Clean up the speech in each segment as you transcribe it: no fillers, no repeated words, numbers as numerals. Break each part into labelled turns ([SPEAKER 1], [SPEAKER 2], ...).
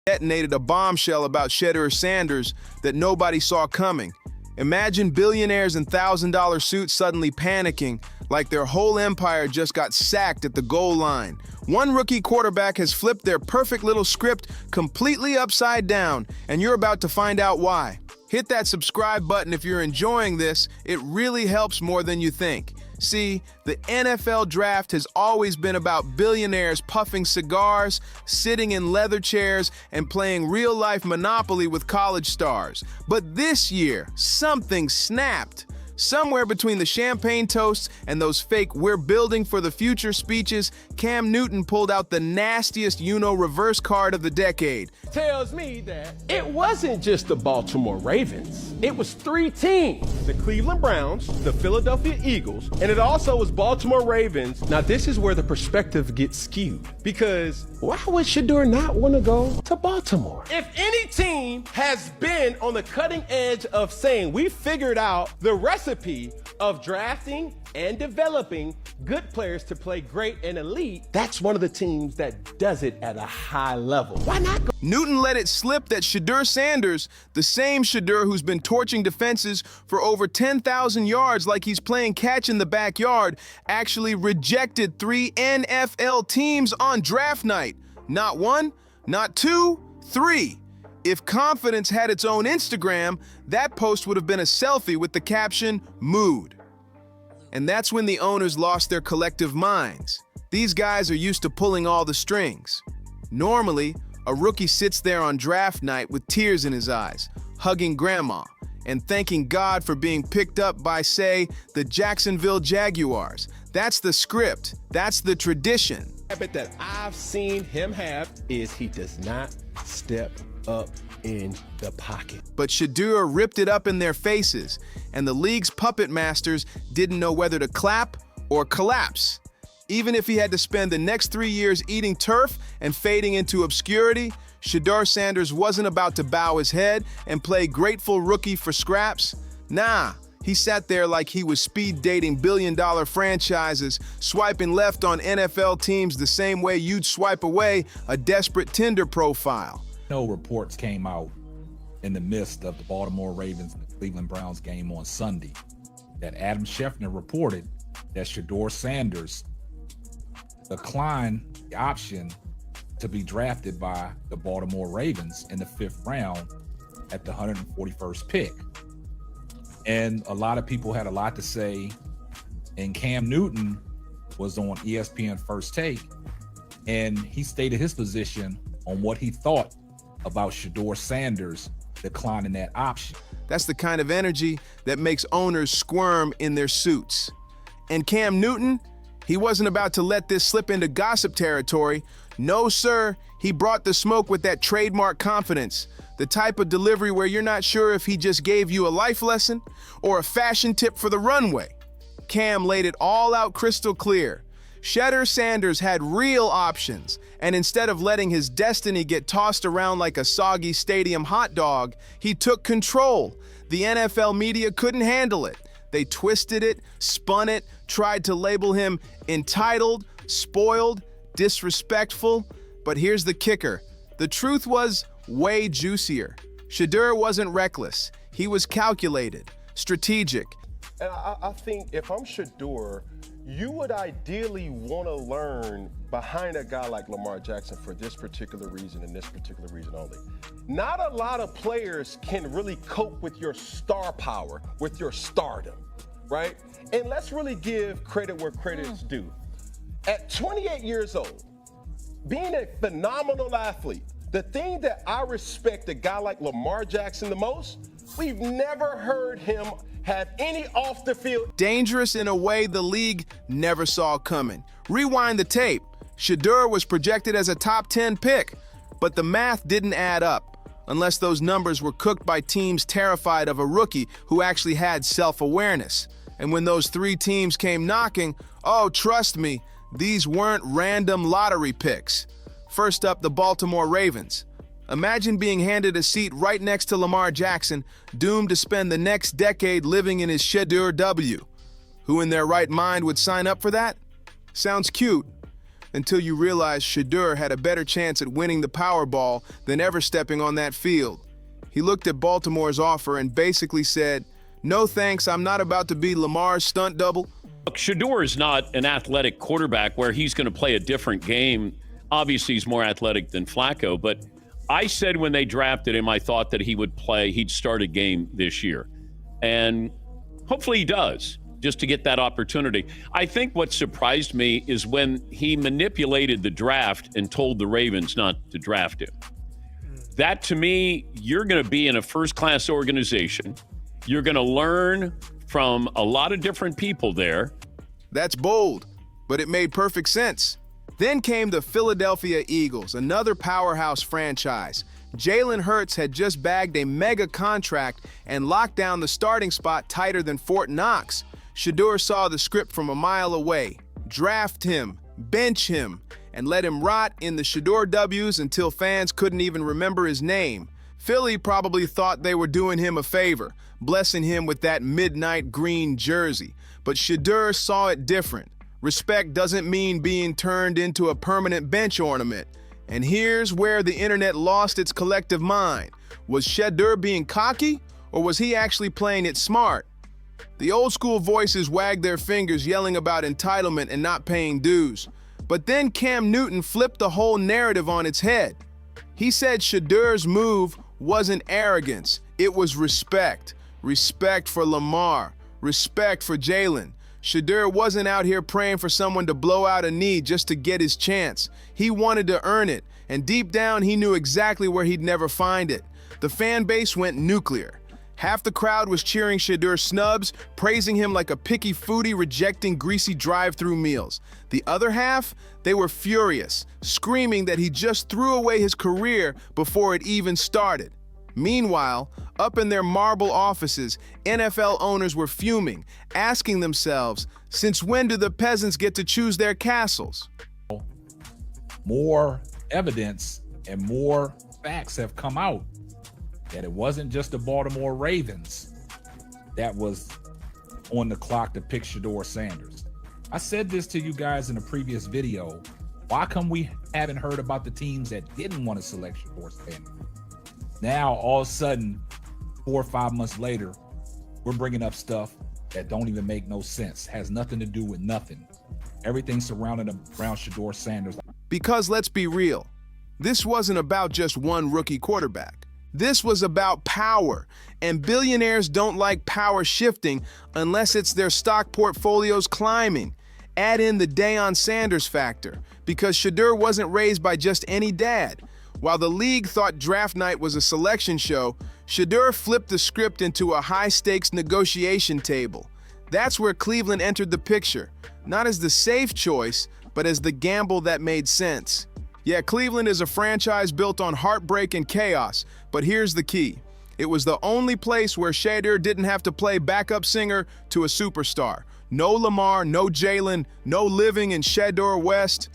[SPEAKER 1] detonated a bombshell about Shedeur Sanders that nobody saw coming. Imagine billionaires in $1,000 suits suddenly panicking like their whole empire just got sacked at the goal line. One rookie quarterback has flipped their perfect little script completely upside down, and you're about to find out why. Hit that subscribe button if you're enjoying this. It really helps more than you think. See, the NFL draft has always been about billionaires puffing cigars, sitting in leather chairs, and playing real-life Monopoly with college stars. But this year, something snapped. Somewhere between the champagne toasts and those fake "we're building for the future" speeches, Cam Newton pulled out the nastiest reverse card of the decade.
[SPEAKER 2] Tells me that it wasn't just the Baltimore Ravens. It was three teams: the Cleveland Browns, the Philadelphia Eagles, and it also was Baltimore Ravens. Now this is where the perspective gets skewed, because why would Shedeur not want to go to Baltimore? If any team has been on the cutting edge of saying we figured out the recipe of drafting and developing good players to play great and elite, that's one of the teams that does it at a high level. Why not go?
[SPEAKER 1] Newton let it slip that Shedeur Sanders, the same Shedeur who's been torching defenses for over 10,000 yards like he's playing catch in the backyard, actually rejected 3 NFL teams on draft night. Not one, not two, 3. If confidence had its own Instagram, that post would have been a selfie with the caption, "Mood." And that's when the owners lost their collective minds. These guys are used to pulling all the strings. Normally, a rookie sits there on draft night with tears in his eyes, hugging grandma, and thanking God for being picked up by, say, the Jacksonville Jaguars. That's the script. That's the tradition.
[SPEAKER 2] Habit that I've seen him have is he does not step up in the pocket.
[SPEAKER 1] But Shedeur ripped it up in their faces, and the league's puppet masters didn't know whether to clap or collapse. Even if he had to spend the next 3 years eating turf and fading into obscurity, Shedeur Sanders wasn't about to bow his head and play grateful rookie for scraps. Nah, he sat there like he was speed dating billion-dollar franchises, swiping left on NFL teams the same way you'd swipe away a desperate Tinder profile.
[SPEAKER 3] No reports came out in the midst of the Baltimore Ravens and the Cleveland Browns game on Sunday that Adam Schefter reported that Shedeur Sanders declined the option to be drafted by the Baltimore Ravens in the 5th round at the 141st pick. And a lot of people had a lot to say, and Cam Newton was on ESPN First Take, and he stated his position on what he thought about Shedeur Sanders declining that option.
[SPEAKER 1] That's the kind of energy that makes owners squirm in their suits. And Cam Newton, he wasn't about to let this slip into gossip territory. No, sir, he brought the smoke with that trademark confidence, the type of delivery where you're not sure if he just gave you a life lesson or a fashion tip for the runway. Cam laid it all out crystal clear. Shedeur Sanders had real options, and instead of letting his destiny get tossed around like a soggy stadium hot dog, he took control. The NFL media couldn't handle it. They twisted it, spun it, tried to label him entitled, spoiled, disrespectful. But here's the kicker. The truth was way juicier. Shedeur wasn't reckless. He was calculated, strategic.
[SPEAKER 2] And I think if I'm Shedeur, you would ideally want to learn behind a guy like Lamar Jackson for this particular reason and this particular reason only. Not a lot of players can really cope with your star power, with your stardom, right? And let's really give credit where credit's due. At 28 years old, being a phenomenal athlete, the thing that I respect a guy like Lamar Jackson the most, we've never heard him have any off the field.
[SPEAKER 1] Dangerous in a way the league never saw coming. Rewind the tape. Shedeur was projected as a top 10 pick, but the math didn't add up, unless those numbers were cooked by teams terrified of a rookie who actually had self-awareness. And when those 3 teams came knocking, oh, trust me, these weren't random lottery picks. First up, the Baltimore Ravens. Imagine being handed a seat right next to Lamar Jackson, doomed to spend the next decade living in his Shedeur W. Who in their right mind would sign up for that? Sounds cute. until you realized Shedeur had a better chance at winning the Powerball than ever stepping on that field. He looked at Baltimore's offer and basically said, "No thanks, I'm not about to be Lamar's stunt double."
[SPEAKER 4] Look, Shedeur is not an athletic quarterback where he's going to play a different game. Obviously, he's more athletic than Flacco, but I said when they drafted him, I thought that he'd start a game this year. And hopefully he does, just to get that opportunity. I think what surprised me is when he manipulated the draft and told the Ravens not to draft him. That, to me, you're going to be in a first-class organization. You're going to learn from a lot of different people there.
[SPEAKER 1] That's bold, but it made perfect sense. Then came the Philadelphia Eagles, another powerhouse franchise. Jalen Hurts had just bagged a mega contract and locked down the starting spot tighter than Fort Knox. Shedeur saw the script from a mile away. Draft him, bench him, and let him rot in the Shedeur W's until fans couldn't even remember his name. Philly probably thought they were doing him a favor, blessing him with that midnight green jersey. But Shedeur saw it different. Respect doesn't mean being turned into a permanent bench ornament. And here's where the internet lost its collective mind. Was Shedeur being cocky, or was he actually playing it smart? The old school voices wagged their fingers, yelling about entitlement and not paying dues. But then Cam Newton flipped the whole narrative on its head. He said Shedeur's move wasn't arrogance, it was respect. Respect for Lamar, respect for Jalen. Shedeur wasn't out here praying for someone to blow out a knee just to get his chance. He wanted to earn it, and deep down he knew exactly where he'd never find it. The fan base went nuclear. Half the crowd was cheering Shedeur snubs, praising him like a picky foodie rejecting greasy drive-through meals. The other half, they were furious, screaming that he just threw away his career before it even started. Meanwhile, up in their marble offices, NFL owners were fuming, asking themselves, since when do the peasants get to choose their castles?
[SPEAKER 3] More evidence and more facts have come out that it wasn't just the Baltimore Ravens that was on the clock to pick Shedeur Sanders. I said this to you guys in a previous video. Why come we haven't heard about the teams that didn't want to select Shedeur Sanders? Now, all of a sudden, 4 or 5 months later, we're bringing up stuff that don't even make no sense, has nothing to do with nothing. Everything surrounding around Shedeur Sanders.
[SPEAKER 1] Because let's be real, this wasn't about just one rookie quarterback. This was about power, and billionaires don't like power shifting unless it's their stock portfolios climbing. Add in the Deion Sanders factor, because Shedeur wasn't raised by just any dad. While the league thought draft night was a selection show, Shedeur flipped the script into a high-stakes negotiation table. That's where Cleveland entered the picture, not as the safe choice, but as the gamble that made sense. Yeah, Cleveland is a franchise built on heartbreak and chaos, but here's the key. It was the only place where Shedeur didn't have to play backup singer to a superstar. No Lamar, no Jalen, no living in Shedeur West.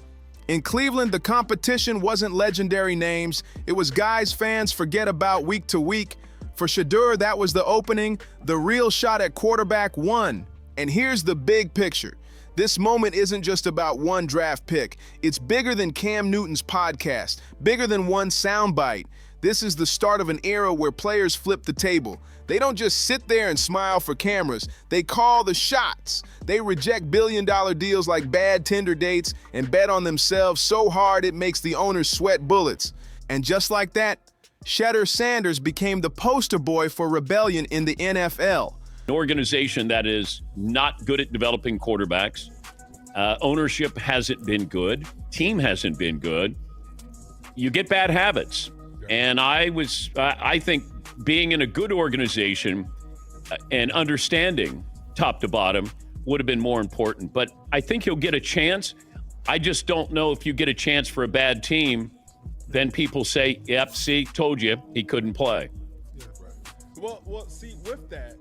[SPEAKER 1] In Cleveland, the competition wasn't legendary names. It was guys fans forget about week to week. For Shedeur, that was the opening. The real shot at quarterback won. And here's the big picture. This moment isn't just about one draft pick. It's bigger than Cam Newton's podcast, bigger than one soundbite. This is the start of an era where players flip the table. They don't just sit there and smile for cameras. They call the shots. They reject billion-dollar deals like bad Tinder dates and bet on themselves so hard it makes the owners sweat bullets. And just like that, Shedeur Sanders became the poster boy for rebellion in the NFL.
[SPEAKER 4] An organization that is not good at developing quarterbacks. Ownership hasn't been good. Team hasn't been good. You get bad habits. And I think being in a good organization and understanding top to bottom would have been more important. But I think he'll get a chance. I just don't know if you get a chance for a bad team, then people say, yep, see, told you he couldn't play.
[SPEAKER 2] Yeah, right. Well, see, with that,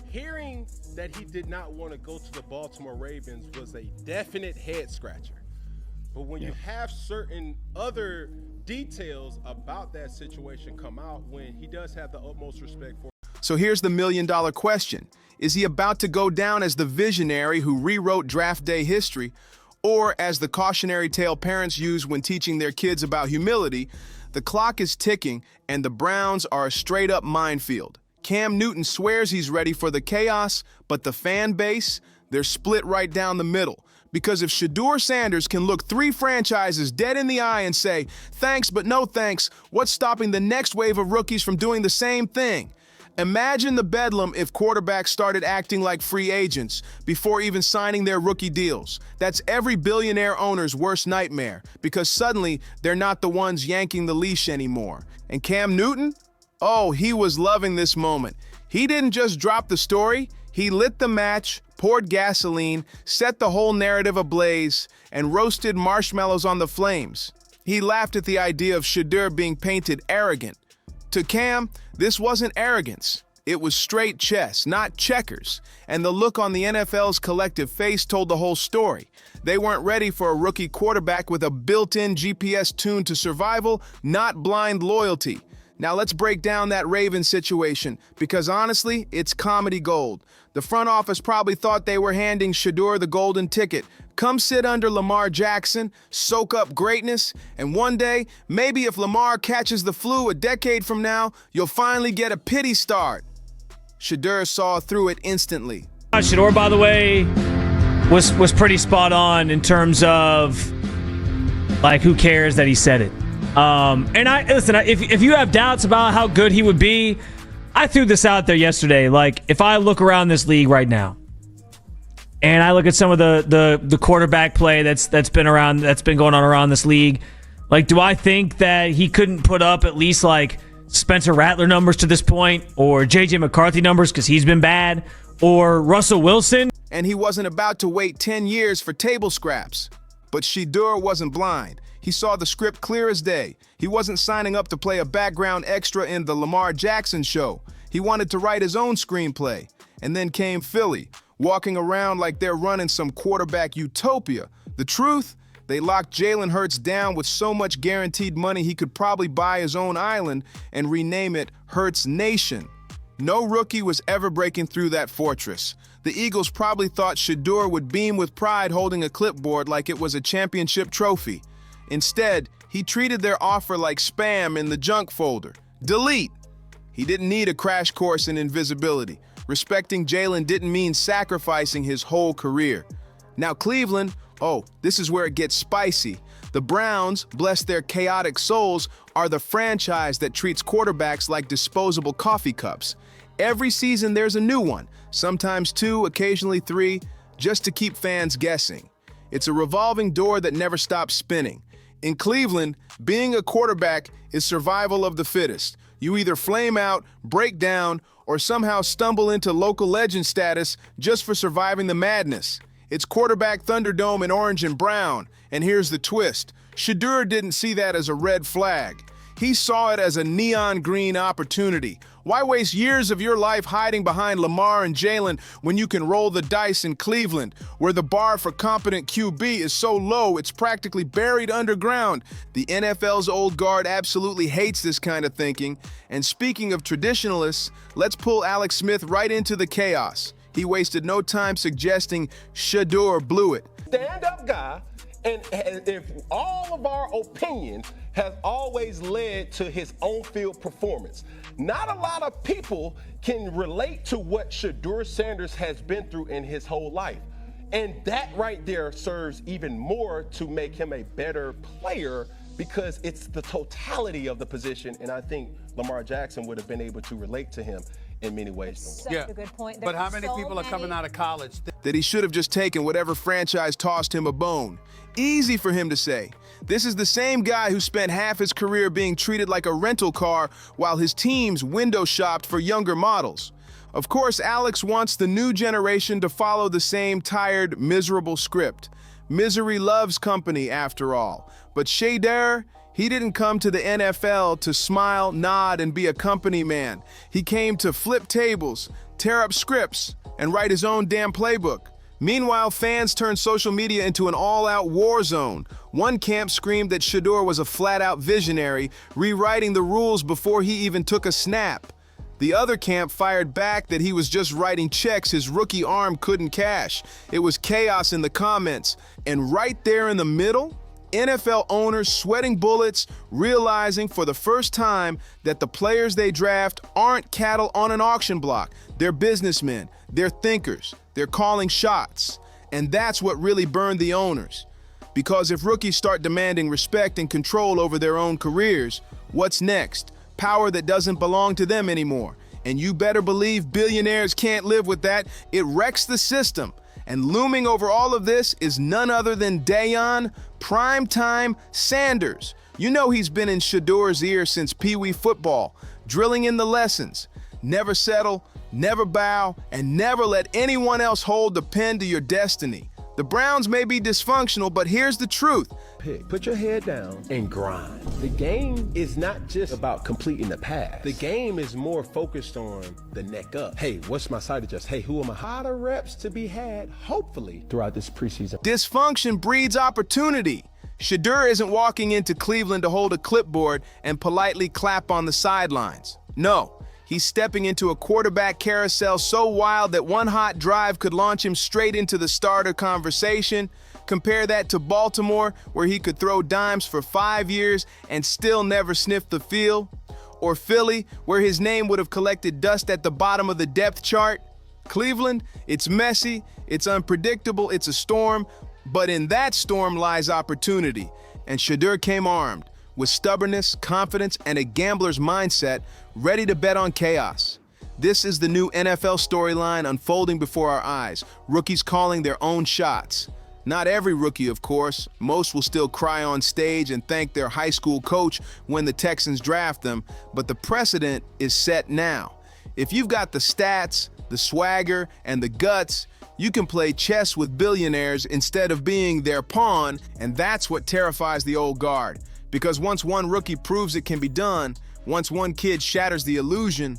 [SPEAKER 2] hearing that he did not want to go to the Baltimore Ravens was a definite head scratcher. But when you have certain other details about that situation come out, when he does have the utmost respect for.
[SPEAKER 1] So here's the million-dollar question. Is he about to go down as the visionary who rewrote draft day history, Or, as the cautionary tale parents use when teaching their kids about humility, the clock is ticking and the Browns are a straight-up minefield. Cam Newton swears he's ready for the chaos, but the fan base, they're split right down the middle. Because if Shedeur Sanders can look 3 franchises dead in the eye and say, thanks but no thanks, what's stopping the next wave of rookies from doing the same thing? Imagine the bedlam if quarterbacks started acting like free agents before even signing their rookie deals. That's every billionaire owner's worst nightmare, because suddenly they're not the ones yanking the leash anymore. And Cam Newton? Oh, he was loving this moment. He didn't just drop the story, he lit the match, poured gasoline, set the whole narrative ablaze, and roasted marshmallows on the flames. He laughed at the idea of Shedeur being painted arrogant. To Cam, this wasn't arrogance. It was straight chess, not checkers. And the look on the NFL's collective face told the whole story. They weren't ready for a rookie quarterback with a built-in GPS tuned to survival, not blind loyalty. Now let's break down that Ravens situation, because honestly, it's comedy gold. The front office probably thought they were handing Shedeur the golden ticket. Come sit under Lamar Jackson, soak up greatness, and one day, maybe if Lamar catches the flu a decade from now, you'll finally get a pity start. Shedeur saw through it instantly.
[SPEAKER 5] Shedeur, by the way, was pretty spot on in terms of, like, who cares that he said it. And if you have doubts about how good he would be, I threw this out there yesterday. Like, if I look around this league right now, and I look at some of the quarterback play that's been going on around this league, like, do I think that he couldn't put up at least like Spencer Rattler numbers to this point, or JJ McCarthy numbers because he's been bad, or Russell Wilson?
[SPEAKER 1] And he wasn't about to wait 10 years for table scraps. But Shedeur wasn't blind. He saw the script clear as day. He wasn't signing up to play a background extra in the Lamar Jackson show. He wanted to write his own screenplay. And then came Philly, walking around like they're running some quarterback utopia. The truth? They locked Jalen Hurts down with so much guaranteed money he could probably buy his own island and rename it Hurts Nation. No rookie was ever breaking through that fortress. The Eagles probably thought Shedeur would beam with pride holding a clipboard like it was a championship trophy. Instead, he treated their offer like spam in the junk folder. Delete! He didn't need a crash course in invisibility. Respecting Jalen didn't mean sacrificing his whole career. Now Cleveland, oh, this is where it gets spicy. The Browns, bless their chaotic souls, are the franchise that treats quarterbacks like disposable coffee cups. Every season there's a new one, sometimes 2, occasionally 3, just to keep fans guessing. It's a revolving door that never stops spinning. In Cleveland, being a quarterback is survival of the fittest. You either flame out, break down, or somehow stumble into local legend status just for surviving the madness. It's quarterback Thunderdome in orange and brown. And here's the twist. Shedeur didn't see that as a red flag. He saw it as a neon green opportunity. Why waste years of your life hiding behind Lamar and Jalen when you can roll the dice in Cleveland, where the bar for competent QB is so low it's practically buried underground? The NFL's old guard absolutely hates this kind of thinking. And speaking of traditionalists, let's pull Alex Smith right into the chaos. He wasted no time suggesting Shedeur blew it.
[SPEAKER 2] Stand-up guy, and if all of our opinion has always led to his on-field performance. Not a lot of people can relate to what Shedeur Sanders has been through in his whole life. And that right there serves even more to make him a better player, because it's the totality of the position, and I think Lamar Jackson would have been able to relate to him in many ways.
[SPEAKER 6] Such a good point. But how many people are coming out of college
[SPEAKER 1] that he should have just taken whatever franchise tossed him a bone? Easy for him to say. This is the same guy who spent half his career being treated like a rental car while his teams window shopped for younger models. Of course, Alex wants the new generation to follow the same tired, miserable script. Misery loves company, after all. But Shedeur, he didn't come to the NFL to smile, nod, and be a company man. He came to flip tables, tear up scripts, and write his own damn playbook. Meanwhile, fans turned social media into an all-out war zone. One camp screamed that Shedeur was a flat-out visionary, rewriting the rules before he even took a snap. The other camp fired back that he was just writing checks his rookie arm couldn't cash. It was chaos in the comments. And right there in the middle, NFL owners sweating bullets, realizing for the first time that the players they draft aren't cattle on an auction block. They're businessmen, they're thinkers, they're calling shots. And that's what really burned the owners. Because if rookies start demanding respect and control over their own careers, what's next? Power that doesn't belong to them anymore. And you better believe billionaires can't live with that. It wrecks the system. And looming over all of this is none other than Deion Primetime Sanders. You know he's been in Shedeur's ear since Pee Wee football, drilling in the lessons. Never settle, never bow, and never let anyone else hold the pen to your destiny. The Browns may be dysfunctional, but here's the truth.
[SPEAKER 2] Put your head down and grind. The game is not just about completing the pass. The game is more focused on the neck up. Hey, what's my side adjust? Hey, who am I? How the reps to be had, hopefully, throughout this preseason.
[SPEAKER 1] Dysfunction breeds opportunity. Shedeur isn't walking into Cleveland to hold a clipboard and politely clap on the sidelines. No. He's stepping into a quarterback carousel so wild that one hot drive could launch him straight into the starter conversation. Compare that to Baltimore, where he could throw dimes for 5 years and still never sniff the field. Or Philly, where his name would have collected dust at the bottom of the depth chart. Cleveland, it's messy, it's unpredictable, it's a storm, but in that storm lies opportunity. And Shedeur came armed, with stubbornness, confidence, and a gambler's mindset, ready to bet on chaos. This is the new NFL storyline unfolding before our eyes, rookies calling their own shots. Not every rookie, of course. Most will still cry on stage and thank their high school coach when the Texans draft them, but the precedent is set now. If you've got the stats, the swagger, and the guts, you can play chess with billionaires instead of being their pawn, and that's what terrifies the old guard. Because once one rookie proves it can be done, once one kid shatters the illusion,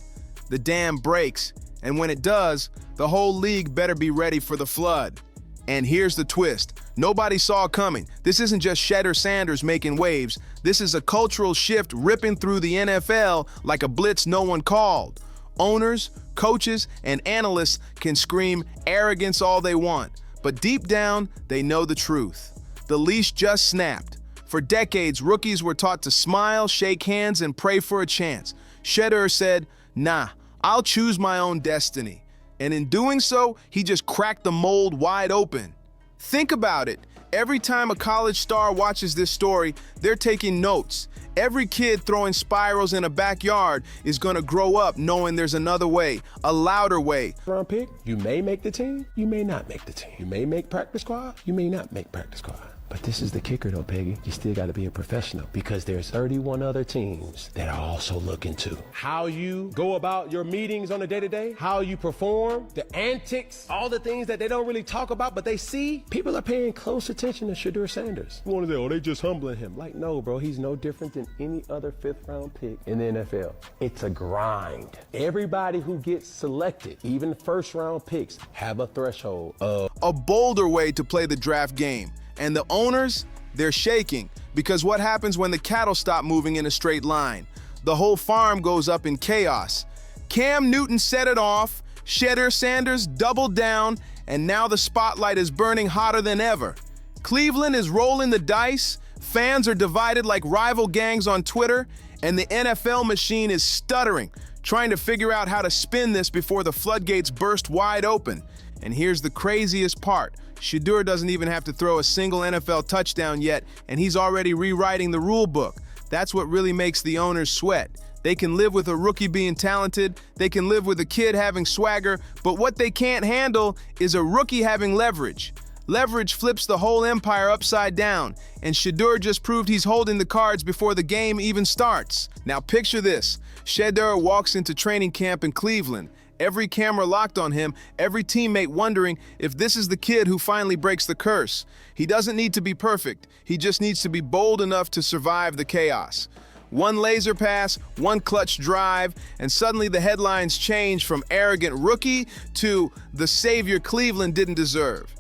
[SPEAKER 1] the dam breaks. And when it does, the whole league better be ready for the flood. And here's the twist. Nobody saw it coming. This isn't just Shedeur Sanders making waves. This is a cultural shift ripping through the NFL like a blitz no one called. Owners, coaches, and analysts can scream arrogance all they want, but deep down, they know the truth. The leash just snapped. For decades, rookies were taught to smile, shake hands, and pray for a chance. Shedeur said, nah, I'll choose my own destiny. And in doing so, he just cracked the mold wide open. Think about it. Every time a college star watches this story, they're taking notes. Every kid throwing spirals in a backyard is going to grow up knowing there's another way, a louder way.
[SPEAKER 2] Round pick, you may make the team, you may not make the team. You may make practice squad, you may not make practice squad. But this is the kicker though, Peggy. You still got to be a professional because there's 31 other teams that are also looking too. How you go about your meetings on a day-to-day, how you perform, the antics, all the things that they don't really talk about, but they see. People are paying close attention to Shedeur Sanders. You want to say, oh, they just humbling him. Like, no, bro, he's no different than any other fifth-round pick in the NFL. It's a grind. Everybody who gets selected, even first-round picks, have a threshold of
[SPEAKER 1] a bolder way to play the draft game. And the owners, they're shaking because what happens when the cattle stop moving in a straight line? The whole farm goes up in chaos. Cam Newton set it off, Shedeur Sanders doubled down, and now the spotlight is burning hotter than ever. Cleveland is rolling the dice, fans are divided like rival gangs on Twitter, and the NFL machine is stuttering, trying to figure out how to spin this before the floodgates burst wide open. And here's the craziest part. Shedeur doesn't even have to throw a single NFL touchdown yet, and he's already rewriting the rule book. That's what really makes the owners sweat. They can live with a rookie being talented, they can live with a kid having swagger, but what they can't handle is a rookie having leverage. Leverage flips the whole empire upside down, and Shedeur just proved he's holding the cards before the game even starts. Now picture this. Shedeur walks into training camp in Cleveland. Every camera locked on him, every teammate wondering if this is the kid who finally breaks the curse. He doesn't need to be perfect. He just needs to be bold enough to survive the chaos. One laser pass, one clutch drive, and suddenly the headlines change from arrogant rookie to the savior Cleveland didn't deserve.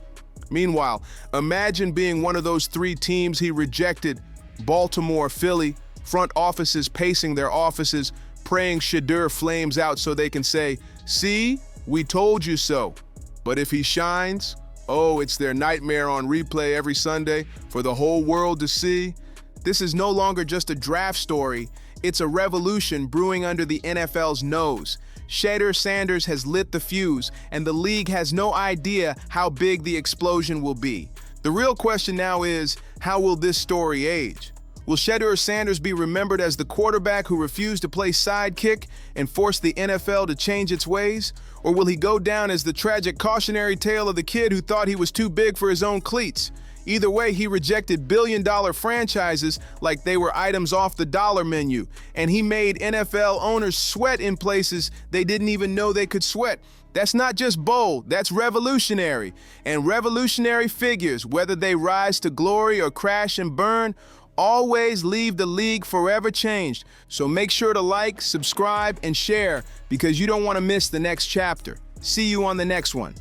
[SPEAKER 1] Meanwhile, imagine being one of those three teams he rejected: Baltimore, Philly, front offices pacing their offices, praying Shedeur flames out so they can say, "See, we told you so." But if he shines, oh, it's their nightmare on replay every Sunday for the whole world to see. This is no longer just a draft story. It's a revolution brewing under the NFL's nose. Shedeur Sanders has lit the fuse, and the league has no idea how big the explosion will be. The real question now is, how will this story age? Will Shedeur Sanders be remembered as the quarterback who refused to play sidekick and forced the NFL to change its ways? Or will he go down as the tragic cautionary tale of the kid who thought he was too big for his own cleats? Either way, he rejected billion-dollar franchises like they were items off the dollar menu, and he made NFL owners sweat in places they didn't even know they could sweat. That's not just bold, that's revolutionary. And revolutionary figures, whether they rise to glory or crash and burn, always leave the league forever changed. So make sure to like, subscribe, and share because you don't want to miss the next chapter. See you on the next one.